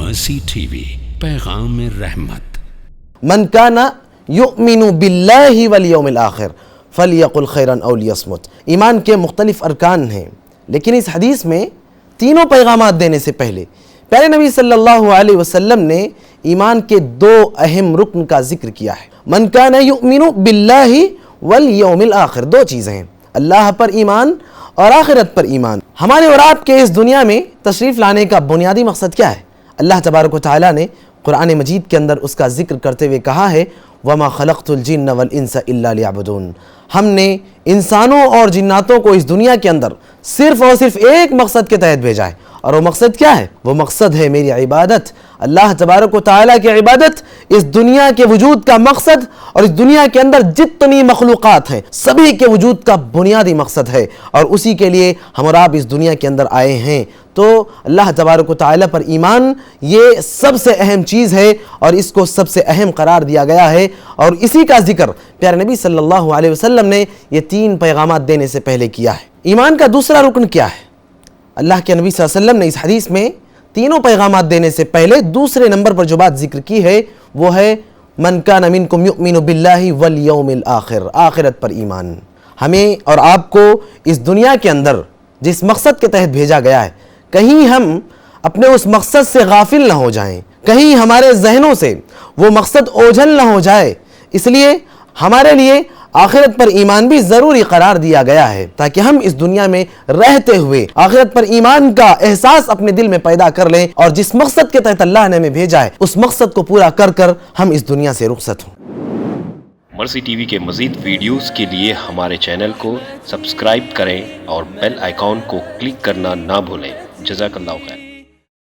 Mercy TV, पैगाम रहमत। मन काना युमिनु बिल्लाहि वल यौमिल आखिर फलियकुल खैरन औ लियस्मुत। ईमान के मुख्तलिफ अरकान हैं, लेकिन इस हदीस में तीनों पैगामात देने से पहले प्यारे नबी सल्लल्लाहु अलैहि वसल्लम ने ईमान के दो अहम रुकन का जिक्र किया है। मन काना युमिनु बिल्लाहि वल यौमिल आखिर, दो चीज़ें हैं, अल्लाह पर ईमान और आखिरत पर ईमान। हमारे और आपके इस दुनिया में तशरीफ़ लाने का बुनियादी मकसद क्या है? अल्लाह तबारक व तआला ने कुरान मजीद के अंदर उसका जिक्र करते हुए कहा है, वमा खलक़तुल जिन्न वल इंसा इल्ला लियअबुदून। हमने इंसानों और जिन्नातों को इस दुनिया के अंदर सिर्फ और सिर्फ एक मकसद के तहत भेजा है, और वो मकसद क्या है? वो मकसद है मेरी इबादत, अल्लाह तबारक व तआला की इबादत। इस दुनिया के वजूद का मकसद और इस दुनिया के अंदर जितनी मखलूक़ात हैं सभी के वजूद का बुनियादी मकसद है, और उसी के लिए हम और आप इस दुनिया के अंदर आए हैं। तो अल्लाह तबारक व तआला पर ईमान ये सबसे अहम चीज़ है और इसको सबसे अहम करार दिया गया है, और इसी का जिक्र प्यारे नबी सल्लल्लाहु अलैहि वसल्लम ने ये तीन पैगामात देने से पहले किया है। ईमान का दूसरा रुकन क्या है? अल्लाह के नबी सल्लल्लाहु अलैहि वसल्लम ने इस हदीस में तीनों पैगामात देने से पहले दूसरे नंबर पर जो बात जिक्र की है वो है मन काना मिनकुम युमिनु बिल्लाहि वल यौमिल आखिर, आखिरत पर ईमान। हमें और आपको इस दुनिया के अंदर जिस मकसद के तहत भेजा गया है, कहीं हम अपने उस मकसद से गाफिल ना हो जाएं, कहीं हमारे जहनों से वो मकसद ओझल ना हो जाए, इसलिए हमारे लिए आखिरत पर ईमान भी ज़रूरी करार दिया गया है, ताकि हम इस दुनिया में रहते हुए आखिरत पर ईमान का एहसास अपने दिल में पैदा कर लें, और जिस मकसद के तहत अल्लाह ने हमें भेजा है उस मकसद को पूरा कर कर हम इस दुनिया से रुखसत हों। मर्सी टीवी के मज़ीद वीडियोस के लिए हमारे चैनल को सब्सक्राइब करें और बेल आइकॉन को क्लिक करना ना भूलें। जज़ाकल्लाहु खैर।